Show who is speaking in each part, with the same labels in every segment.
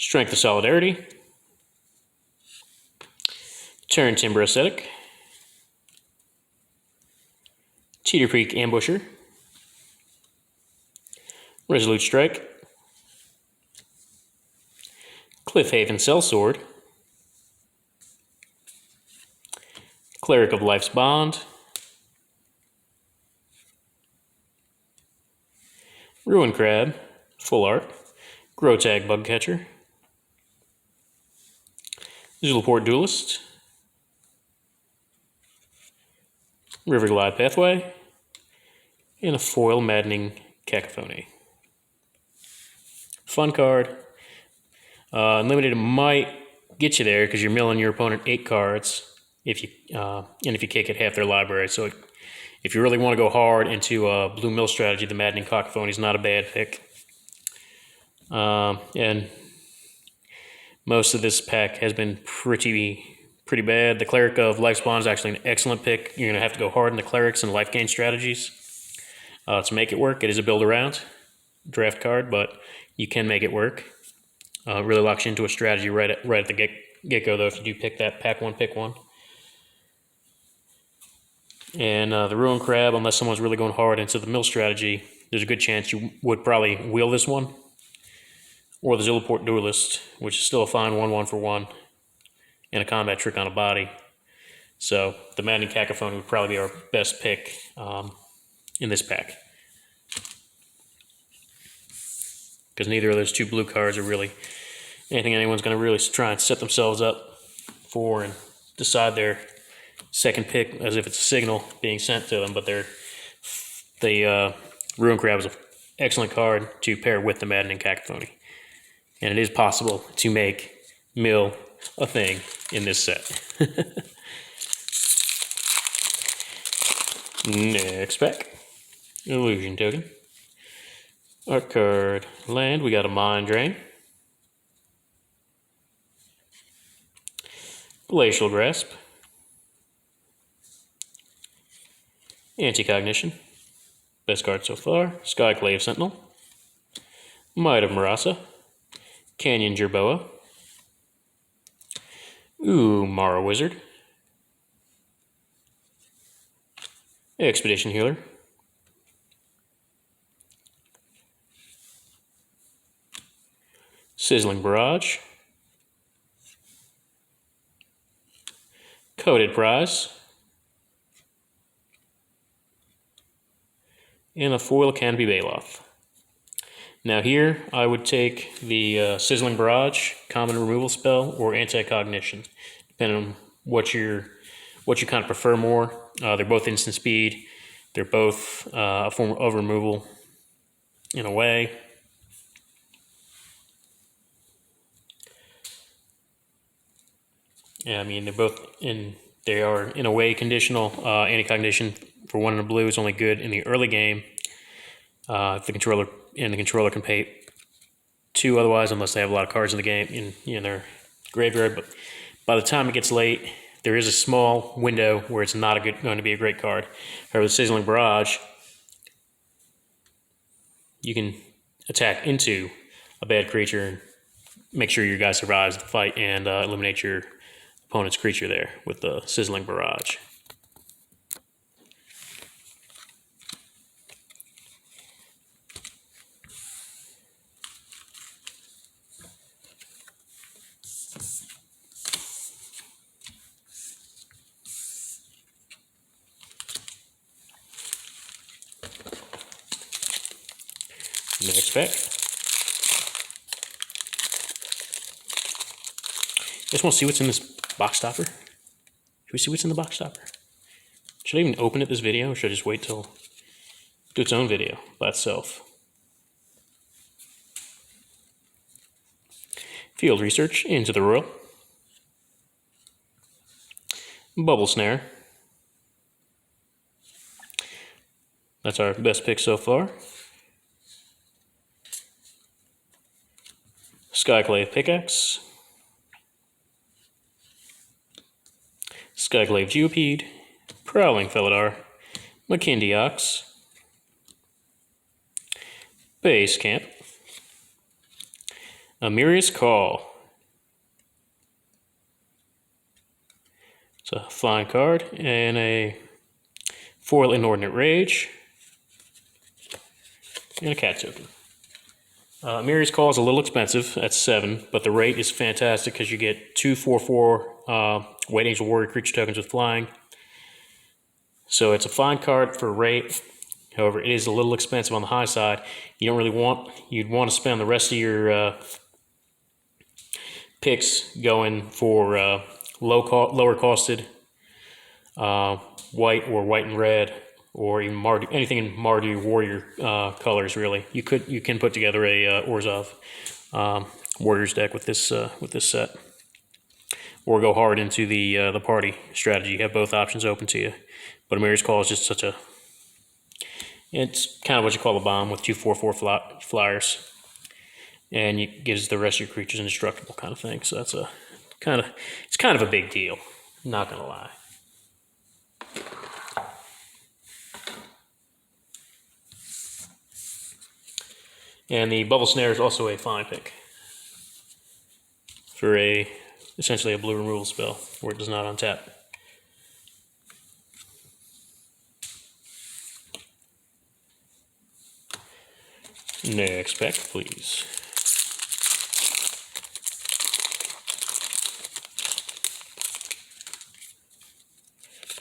Speaker 1: Strength of Solidarity, Turn Timber Aesthetic, Cedar Creek Ambusher, Resolute Strike, Cliffhaven Sellsword, Cleric of Life's Bond, Ruin Crab, Full Art, Grotag Bugcatcher, Zulaport Duelist, Riverglide Pathway, and a foil Maddening Cacophony. Fun card. Unlimited might get you there because you're milling your opponent 8 cards if you kick at half their library. So if you really want to go hard into a blue mill strategy, the Maddening Cacophony is not a bad pick. And most of this pack has been pretty bad. The Cleric of Life's Bond is actually an excellent pick. You're going to have to go hard in the clerics and life gain strategies to make it work. It is a build around draft card, but you can make it work. Really locks you into a strategy right at the get-go, though, if you do pick that pack one, pick one. And the Ruin Crab, unless someone's really going hard into the mill strategy, there's a good chance you would probably wheel this one. Or the Zulaport Duelist, which is still a fine 1/1 for 1, and a combat trick on a body. So the Maddening Cacophony would probably be our best pick in this pack. Because neither of those 2 blue cards are really anything anyone's going to really try and set themselves up for and decide their second pick as if it's a signal being sent to them. But the Ruin Crab is an excellent card to pair with the Maddening Cacophony. And it is possible to make mill a thing in this set. Next pack. Illusion Token. Art card. Land. We got a Mind Drain. Glacial Grasp. Anti-Cognition. Best card so far. Skyclave Sentinel. Might of Marasa. Canyon Jerboa. Mara Wizard. Expedition Healer. Sizzling Barrage. Coated Prize. And a foil Canopy Bailoff. Now here, I would take the Sizzling Barrage, common removal spell, or Anti-Cognition, depending on what you kind of prefer more. They're both instant speed. They're both a form of removal in a way. Yeah, I mean they are in a way conditional. Anti-Cognition for 1 in a blue is only good in the early game. If the controller can pay 2 otherwise, unless they have a lot of cards in the game in their graveyard. But by the time it gets late, there is a small window where it's not going to be a great card. However, the Sizzling Barrage, you can attack into a bad creature and make sure your guy survives the fight and eliminate your opponent's creature there with the Sizzling Barrage. Next pack. Just want to see what's in this box topper. Should we see what's in the box topper? Should I even open it this video, or should I just wait till do its own video by itself? Field Research, Into the Royal. Bubble Snare. That's our best pick so far. Skyclave Pickaxe. Skyclave Geopede. Prowling Felidar. Makindi Ox. Base Camp. Amiri's Call. It's a flying card and a foil Inordinate Rage and a cat token. Amiri's Call is a little expensive at 7, but the rate is fantastic because you get 2 4/4 White Angel Warrior creature tokens with flying. So it's a fine card for rate. However, it is a little expensive on the high side. You don't really you'd want to spend the rest of your picks going for lower costed white or white and red, or even anything in Mardu Warrior colors. Really, you can put together a Orzhov Warriors deck with this set, or go hard into the party strategy. You have both options open to you. But Amiri's Call is just it's kind of what you call a bomb with 2 4/4 flyers, and it gives the rest of your creatures indestructible kind of thing. So that's it's kind of a big deal. Not gonna lie. And the Bubble Snare is also a fine pick for essentially a blue removal spell where it does not untap. Next pack, please.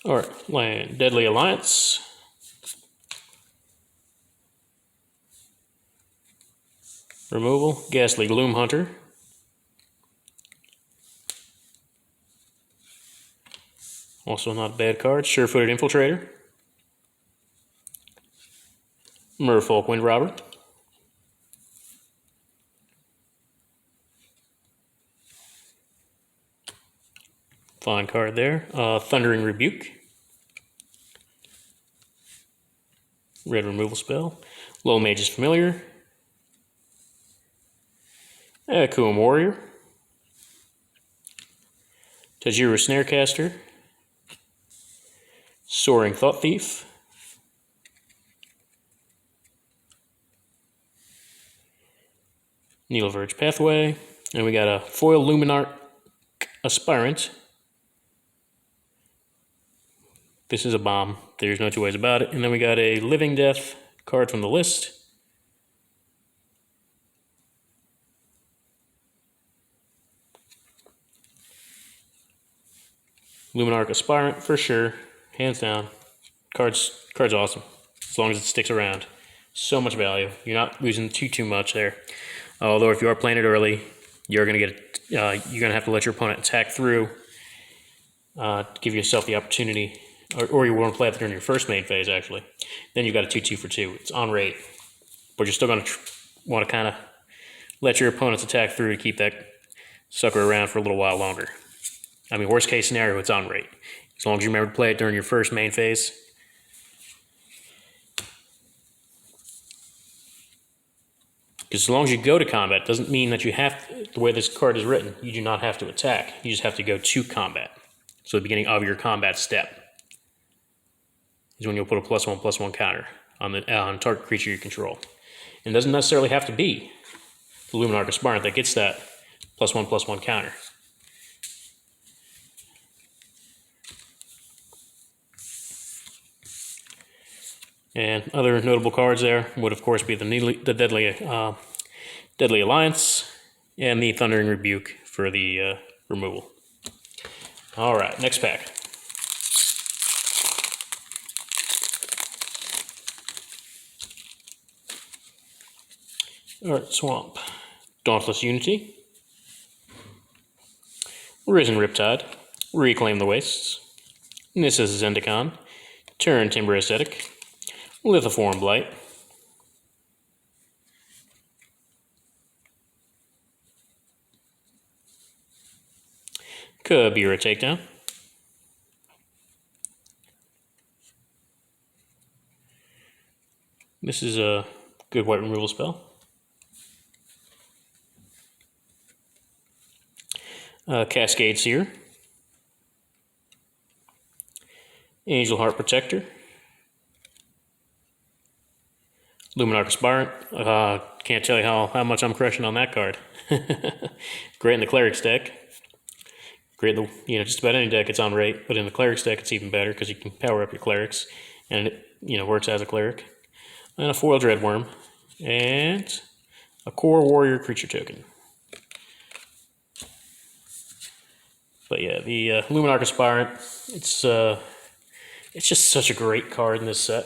Speaker 1: All right, land Deadly Alliance. Removal, Ghastly Gloom Hunter. Also not a bad card. Sure-Footed Infiltrator. Merfolk Windrobber. Fine card there. Thundering Rebuke. Red removal spell. Low Mage's Familiar. Akuum Warrior. Tajiri Snarecaster. Soaring Thought Thief. Needleverge Pathway. And we got a foil Luminarch Aspirant. This is a bomb. There's no two ways about it. And then we got a Living Death card from the list. Luminarch Aspirant for sure. Hands down. Card's awesome. As long as it sticks around. So much value. You're not losing too much there. Although if you are playing it early, you're gonna have to let your opponent attack through. To give yourself the opportunity, or you want to play it during your first main phase actually. Then you've got a 2/2 for 2. It's on rate, but you're still gonna want to kind of let your opponents attack through to keep that sucker around for a little while longer. I mean, worst case scenario, it's on rate. As long as you remember to play it during your first main phase. Because as long as you go to combat, doesn't mean that you have to, the way this card is written, you do not have to attack. You just have to go to combat. So the beginning of your combat step is when you'll put a +1/+1 counter on target creature you control. And it doesn't necessarily have to be the Luminarch Aspirant that gets that +1/+1 counter. And other notable cards there would, of course, be the Deadly Alliance and the Thundering Rebuke for the removal. All right, next pack. All right, Swamp. Dauntless Unity. Risen Riptide. Reclaim the Wastes. Nissa's Zendikar. Turn Timber Ascetic. Lithoform Blight. Kabira Takedown. This is a good white removal spell. Cascade Seer. Angel Heart Protector. Luminarch Aspirant. Can't tell you how much I'm crushing on that card. Great in the Cleric's deck. Great in the, just about any deck it's on rate, but in the Cleric's deck it's even better because you can power up your Clerics, and it works as a Cleric. And a foil Dreadworm, and a Core Warrior creature token. But yeah, the Luminarch Aspirant, it's just such a great card in this set.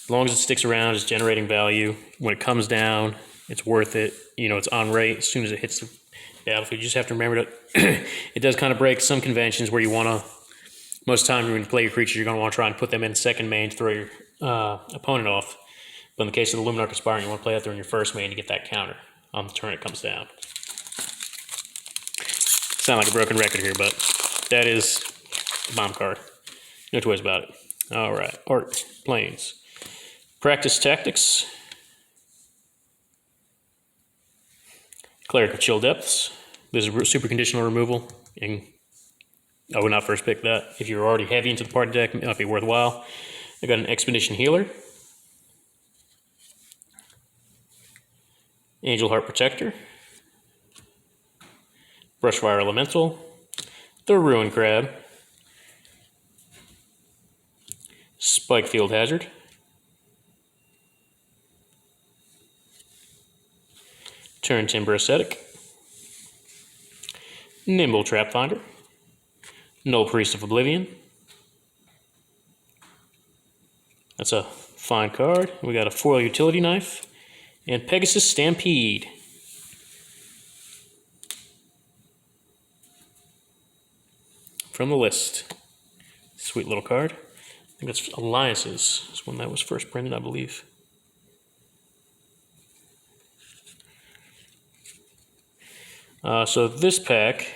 Speaker 1: As long as it sticks around, it's generating value. When it comes down, it's worth it. It's on rate as soon as it hits the battlefield. You just have to remember that it does kind of break some conventions where you want to, most of the time when you play your creatures, you're going to want to try and put them in second main to throw your opponent off. But in the case of the Luminarch Aspirant, you want to play that there in your first main to get that counter on the turn it comes down. Sound like a broken record here, but that is a bomb card. No two ways about it. All right, Art, Planes. Practice Tactics. Cleric of Chill Depths. This is super conditional removal, and I would not first pick that. If you're already heavy into the party deck, it might be worthwhile. I got an Expedition Healer. Angel Heart Protector. Brushfire Elemental. The Ruin Crab. Spikefield Hazard. Turn Timber Ascetic. Nimble Trapfinder. Null Priest of Oblivion. That's a fine card. We got a foil Utility Knife. And Pegasus Stampede. From the list. Sweet little card. I think that's Alliances. That's when that was first printed, I believe. So this pack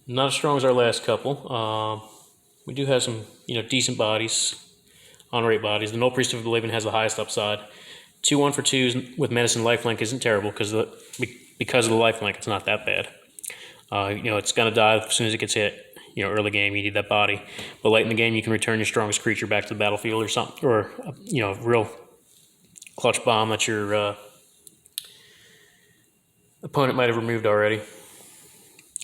Speaker 1: not as strong as our last couple. We do have some, decent bodies, on-rate bodies. The Null Priest of Oblivion has the highest upside. 2-1 for 2s with Medicine Lifelink isn't terrible because of the lifelink. It's not that bad. It's gonna die as soon as it gets hit. Early game you need that body, but late in the game you can return your strongest creature back to the battlefield or something, or a real clutch bomb that your opponent might have removed already.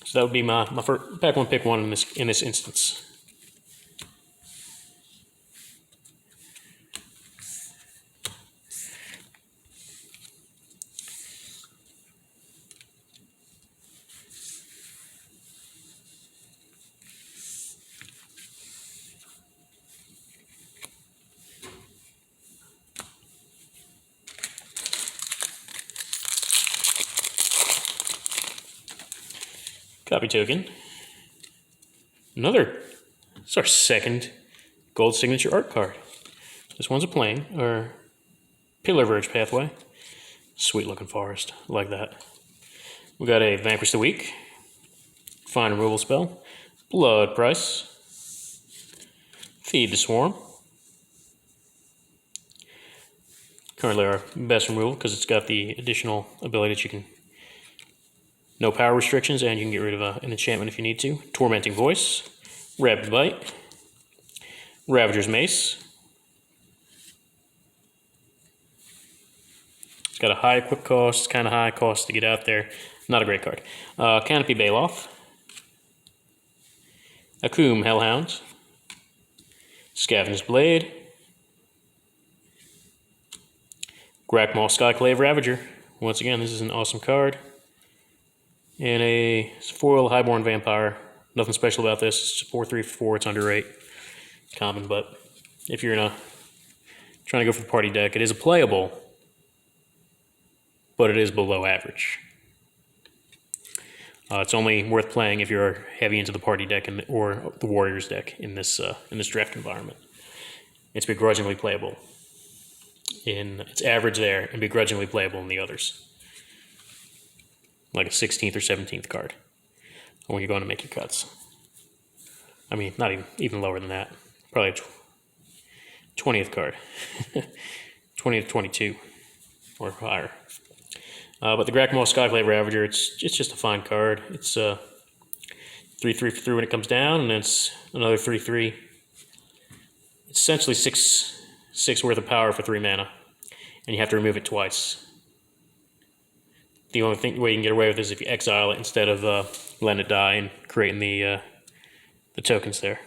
Speaker 1: So that would be my first pack one, pick one in this instance. Copy token. It's our second gold signature art card. This one's a plane, or Pillar Verge Pathway. Sweet looking forest, like that. We got a Vanquish the Weak, Fine Removal Spell, Blood Price, Feed the Swarm. Currently our best removal because it's got the additional ability that you can, no power restrictions, and you can get rid of an enchantment if you need to. Tormenting Voice, Rapid Bite, Ravager's Mace. It's got a high equip cost, kind of high cost to get out there. Not a great card. Canopy Baloth, Akum Hellhound, Scavenger's Blade, Grakmaw Skyclave Ravager. Once again, this is an awesome card. And a foil Highborn Vampire. Nothing special about this. It's 4/3/4. It's under 8 common, but if you're trying to go for the party deck, it is a playable, but it is below average. It's only worth playing if you're heavy into the party deck or the Warriors deck in this draft environment. It's begrudgingly playable. It's average there and begrudgingly playable in the others. Like a 16th or 17th card when you're going to make your cuts. I mean, not even lower than that. Probably 20th card. 20th, 22 or higher. But the Grackmaw Skyclave Ravager, it's just a fine card. It's 3/3 for 3 when it comes down, and it's another 3/3. It's essentially 6 worth of power for 3 mana, and you have to remove it twice. The only way you can get away with this is if you exile it instead of letting it die and creating the tokens there.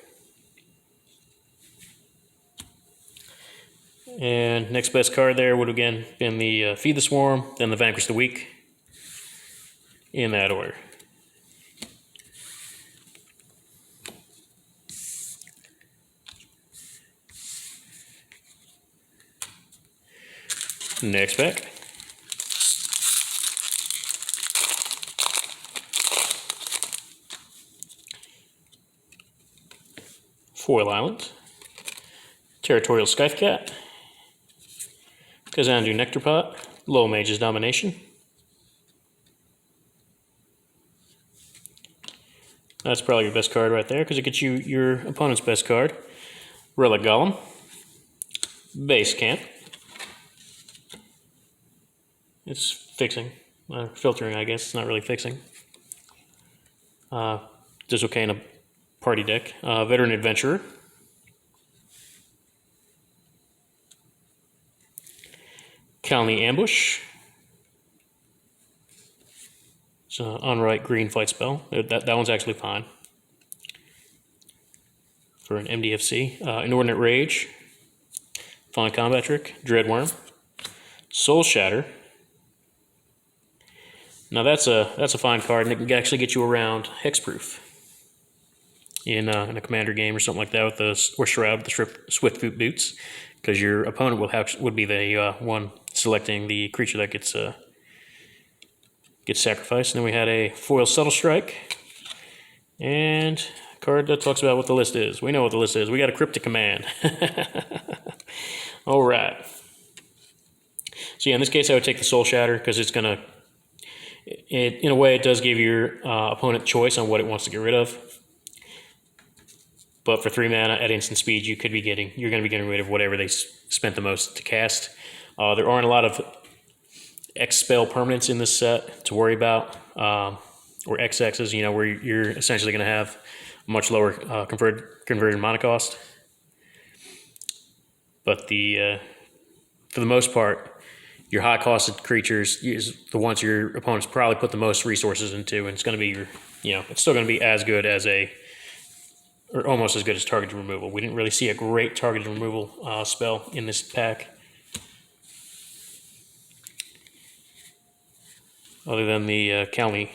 Speaker 1: And next best card there would have again been the Feed the Swarm, then the Vanquish the Weak, in that order. Next pack. Foil Island, Territorial Scythe Cat, Kazandu Nectarpot, Low Mage's Domination. That's probably your best card right there because it gets you your opponent's best card. Relic Golem, Base Camp. It's fixing, filtering, I guess. It's not really fixing. This okay in a party deck. Veteran Adventurer. Colony Ambush. It's an on-right green fight spell. That one's actually fine for an MDFC. Inordinate Rage. Fine combat trick. Dreadworm. Soul Shatter. Now that's a fine card, and it can actually get you around Hexproof in a commander game or something like that or Shroud with the Swiftfoot Boots, because your opponent would be the one selecting the creature that gets sacrificed. And then we had a foil Subtle Strike, and a card that talks about what the list is. We know what the list is. We got a Cryptic Command. All right. So yeah, in this case, I would take the Soul Shatter because it's gonna. In a way, it does give your opponent choice on what it wants to get rid of. But for 3 mana at instant speed, you're going to be getting rid of whatever they spent the most to cast. There aren't a lot of X spell permanents in this set to worry about, or XXs, where you're essentially going to have a much lower converted mana cost. But for the most part, your high-costed creatures is the ones your opponents probably put the most resources into, and it's going to be it's still going to be as good as or almost as good as targeted removal. We didn't really see a great targeted removal spell in this pack, other than the Colony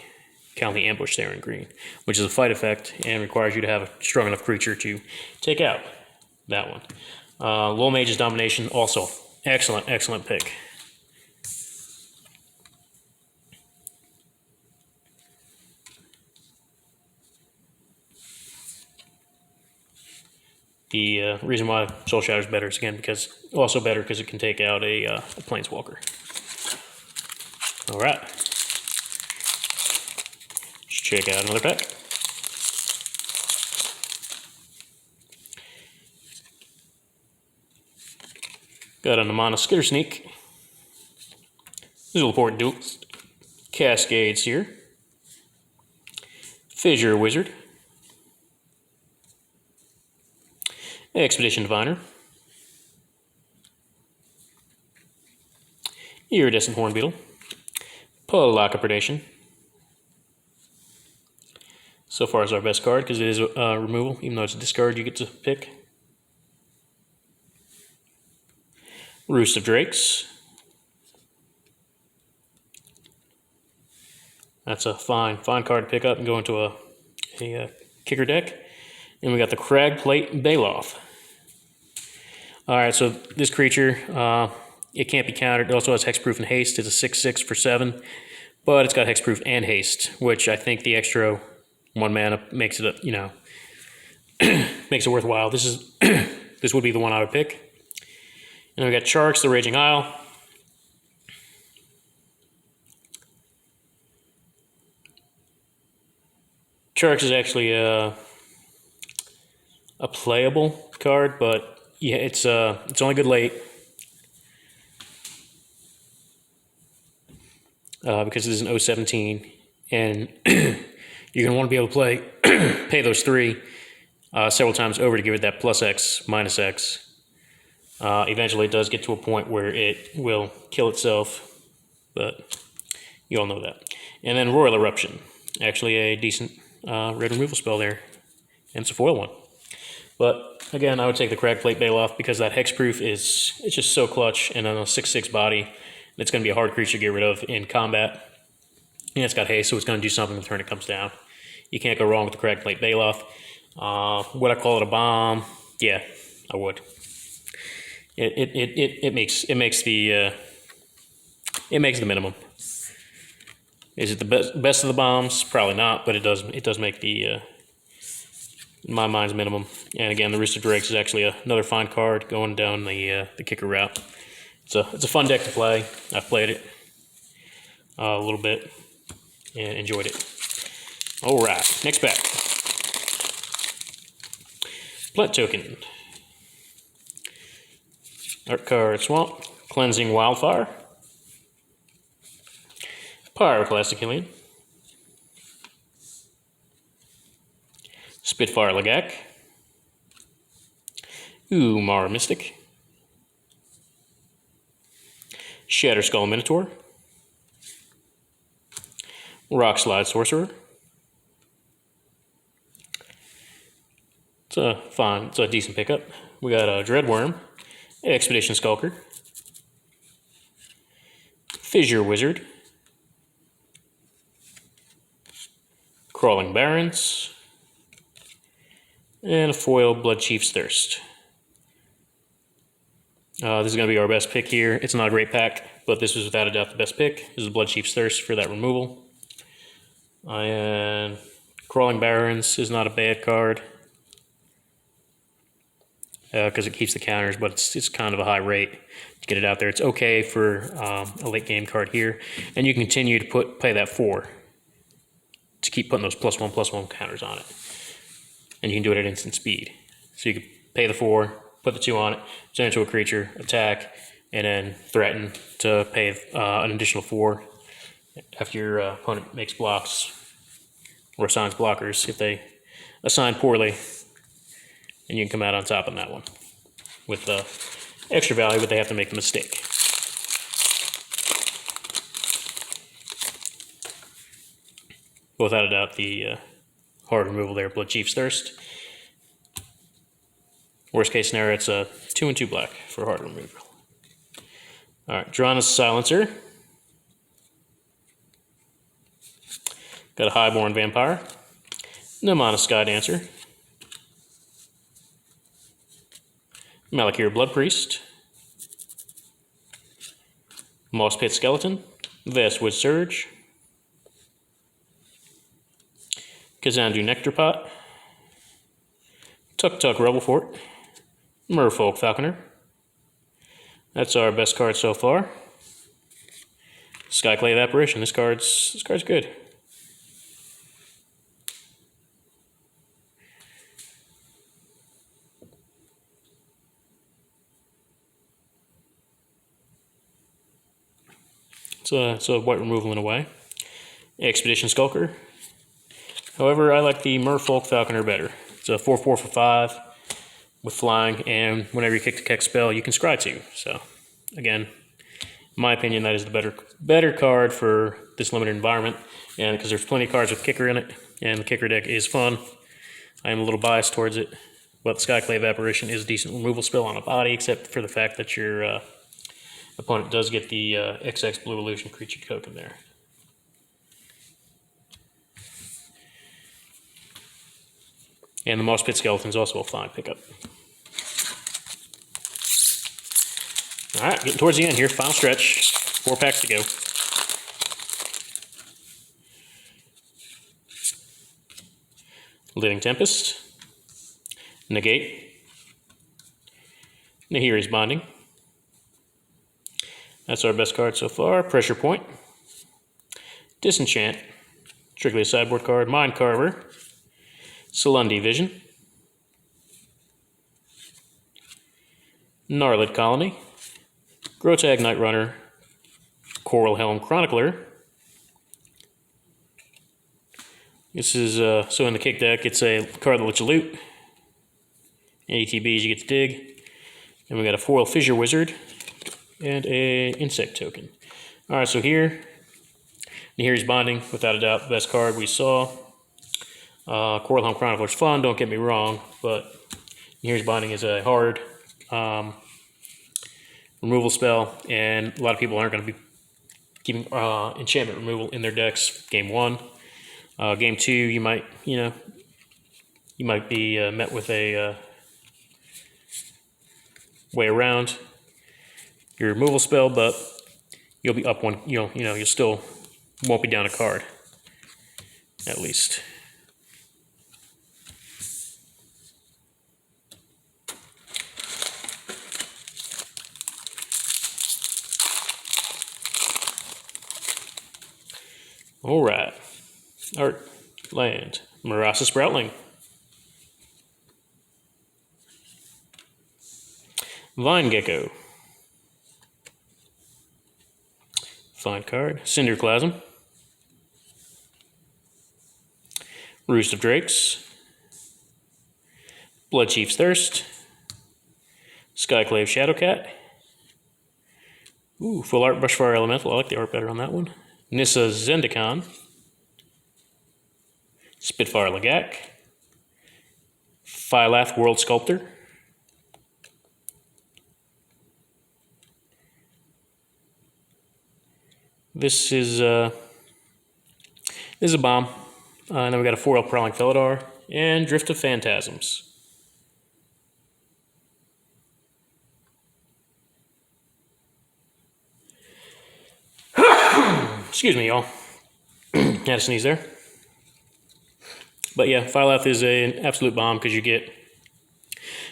Speaker 1: Ambush there in green, which is a fight effect and requires you to have a strong enough creature to take out that one. Low Mage's Domination, also excellent pick. The reason why Soul Shatter is better is again because it can take out a Planeswalker. All right, let's check out another pack. Got an Amana Skitter Sneak. These are important duels. Cascades here. Fissure Wizard. Expedition Diviner. Iridescent Hornbeetle. Palaka Predation. So far is our best card because it is removal, even though it's a discard you get to pick. Roost of Drakes. That's a fine card to pick up and go into a kicker deck. And we got the Cragplate Baloth. Alright, so this creature, it can't be countered. It also has Hexproof and Haste. It's a 6/6 for 7. But it's got Hexproof and Haste, which I think the extra 1 mana makes it, makes it worthwhile. This would be the one I would pick. And we got Charx, the Raging Isle. Charx is actually a playable card, but yeah, it's only good late. because this is an 017, and you're going to want to be able to play pay those 3 several times over to give it that plus X, minus X. Eventually it does get to a point where it will kill itself, but you all know that. And then Royal Eruption, actually a decent red removal spell there, and it's a foil one. But again, I would take the Crag Plate Bailoff because that hexproof it's just so clutch, and on a 6/6 body, it's going to be a hard creature to get rid of in combat. And it's got haste, so it's going to do something the turn it comes down. You can't go wrong with the Crag Plate Bailoff. Would I call it a bomb? Yeah, I would. It makes the minimum. Is it the best of the bombs? Probably not, but it does make the in my mind's minimum. And again, the Rooster Drakes is actually another fine card going down the kicker route. It's a fun deck to play. I've played it a little bit and enjoyed it. All right, next pack. Plant Token. Art card Swamp. Cleansing Wildfire. Pyroclastic Hillian. Spitfire Lagak. Mara Mystic. Shatter Skull Minotaur. Rock Slide Sorcerer. It's a decent pickup. We got a Dreadworm, Expedition Skulker, Fissure Wizard, Crawling Barrens, and a foil Blood Chief's Thirst. This is going to be our best pick here. It's not a great pack, but this was without a doubt the best pick. This is Blood Chief's Thirst for that removal. And Crawling Barrens is not a bad card because it keeps the counters, but it's kind of a high rate to get it out there. It's okay for a late game card here, and you can continue to play that 4 to keep putting those +1/+1 counters on it, and you can do it at instant speed. So you can pay the 4, put the 2 on it, turn it into a creature, attack, and then threaten to pay an additional 4 after your opponent makes blocks or assigns blockers if they assign poorly, and you can come out on top on that one with extra value, but they have to make the mistake. Without a doubt, the hard removal there, Blood Chief's Thirst. Worst case scenario, it's a 2 and 2 black for hard removal. All right, Drana's Silencer. Got a Highborn Vampire. Namana Sky Dancer. Malakir Blood Priest. Moss Pit Skeleton. Vastwood Surge. Kazandu Nectar Pot. Tuk Tuk Rebel Fort. Merfolk Falconer. That's our best card so far. Skyclave Apparition. This card's good. It's a white removal in a way. Expedition Skulker. However, I like the Merfolk Falconer better. It's a 4/4 for 5 with flying, and whenever you kick the Keck spell, you can scry 2. So, again, in my opinion, that is the better card for this limited environment, and because there's plenty of cards with kicker in it, and the kicker deck is fun. I am a little biased towards it, but the Skyclave Apparition is a decent removal spell on a body, except for the fact that your opponent does get the XX Blue Illusion creature token there. And the Moss Pit Skeleton is also a fine pickup. All right, getting towards the end here. Final stretch. 4 packs to go. Living Tempest. Negate. Nahiri's Bonding. That's our best card so far. Pressure Point. Disenchant. Strictly a sideboard card. Mind Carver. Salundi Vision. Gnarlid Colony. Grotag Night Runner. Coral Helm Chronicler. This is, so in the kick deck, it's a card that lets you loot. ATBs, you get to dig. And we got a foil Fissure Wizard and a insect token. Alright, so here, Nahiri's Bonding, without a doubt, the best card we saw. Coralhelm Chronicler's fun, don't get me wrong, but Nahiri's Bonding is a hard removal spell, and a lot of people aren't going to be keeping enchantment removal in their decks game 1. Game 2, you might be met with a way around your removal spell, but you'll be up one. You still won't be down a card, at least. All right, art, land, Marasa Sproutling, Vine Gecko, fine card, Cinderclasm, Roost of Drakes, Bloodchief's Thirst, Skyclave Shadowcat, ooh, full art Brushfire Elemental, I like the art better on that one, Nissa Zendikar, Spitfire Lagak, Phylath World Sculptor, this is a bomb, and then we got a foil Prowling Felidar and Drift of Phantasms. Excuse me, y'all. Had to sneeze there. But yeah, Phylath is an absolute bomb because you get...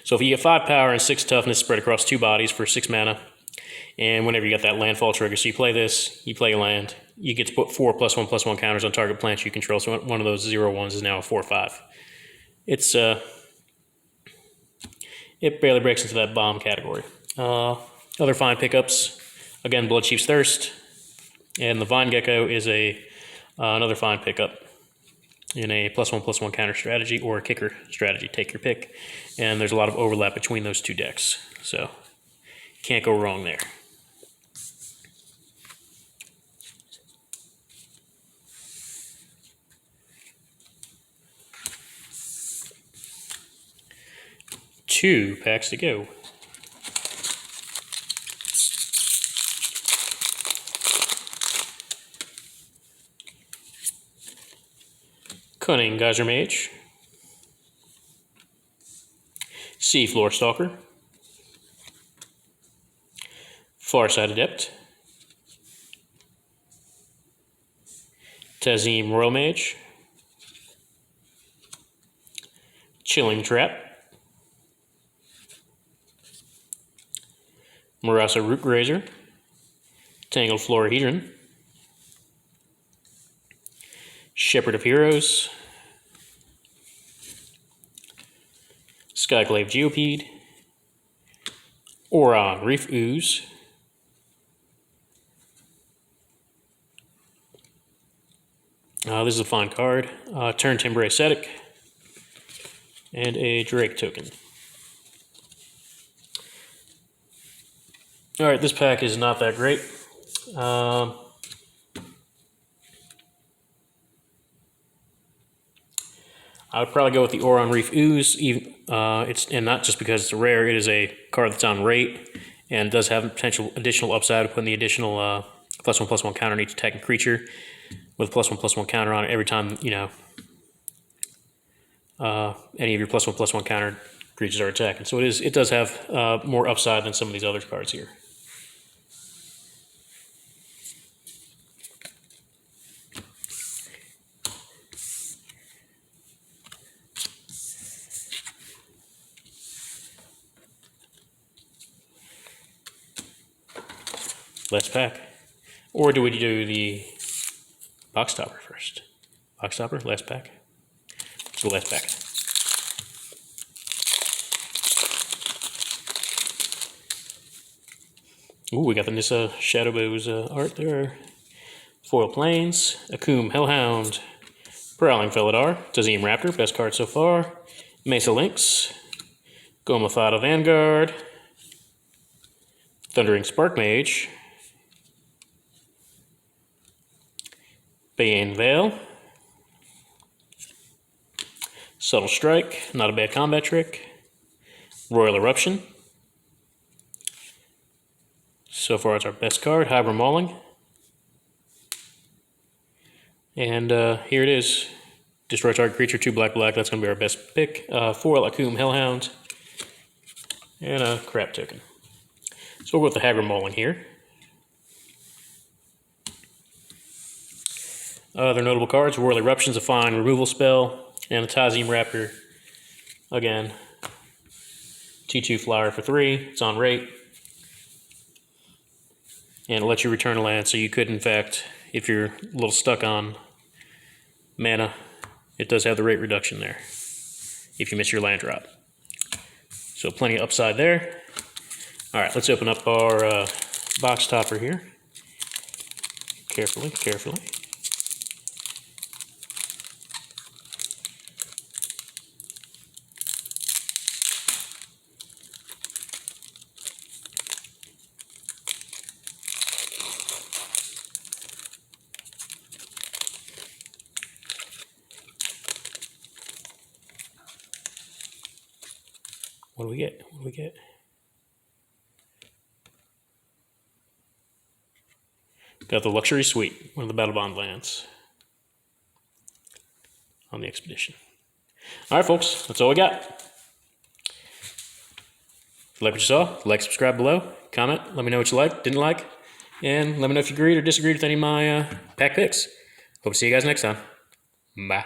Speaker 1: So if you get 5 power and 6 toughness spread across 2 bodies for 6 mana, and whenever you got that landfall trigger, so you play this, you play a land, you get to put 4 +1/+1 counters on target plants you control, so one of those 0/1s is now a 4/5. It's, it barely breaks into that bomb category. Other fine pickups, again, Bloodchief's Thirst, and the Vine Gecko is another fine pickup in a +1/+1 counter strategy or a kicker strategy, take your pick. And there's a lot of overlap between those two decks, so can't go wrong there. Two packs to go. Cunning Geyser Mage, Seafloor Stalker, Farside Adept, Tazim Royal Mage, Chilling Trap, Marasa Rootgrazer, Tangled Florahedron, Shepherd of Heroes, Skyclave Geopede, Oron Reef Ooze, this is a fine card, Turn Timber Ascetic, and a Drake token. Alright, this pack is not that great. I would probably go with the Oron Reef Ooze, and not just because it's a rare, it is a card that's on rate, and does have potential additional upside of putting the additional +1/+1 counter on each attacking creature, with +1/+1 counter on it every time, any of your +1/+1 counter creatures are attacking. So it does have more upside than some of these other cards here. Last pack. Or do we do the box topper first? Box topper, last pack. It's the last pack. Ooh, we got the Nissa Shadowbows art there. Foil Plains, Akum Hellhound, Prowling Felidar, Tazim Raptor, best card so far. Mesa Lynx, Gomafado Vanguard, Thundering Spark Mage, Bayane Veil, Subtle Strike, not a bad combat trick, Royal Eruption. So far it's our best card, Hybrid Mauling. And here it is. Destroy target creature, 2 black, that's going to be our best pick. 4 Lakum Hellhound, and a crap token. So we'll go with the Hybrid Mauling here. Other notable cards, Royal Eruption's a fine removal spell, and the Tazim Raptor, again, T2 flyer for 3, it's on rate. And it lets you return a land, so you could, in fact, if you're a little stuck on mana, it does have the rate reduction there, if you miss your land drop. So plenty of upside there. All right, let's open up our box topper here. Carefully, carefully. What do we get? What do we get? Got the Luxury Suite, one of the Battle Bond lands on the expedition. All right, folks, that's all we got. If you like what you saw, like, subscribe below, comment, let me know what you liked, didn't like, and let me know if you agreed or disagreed with any of my pack picks. Hope to see you guys next time. Bye.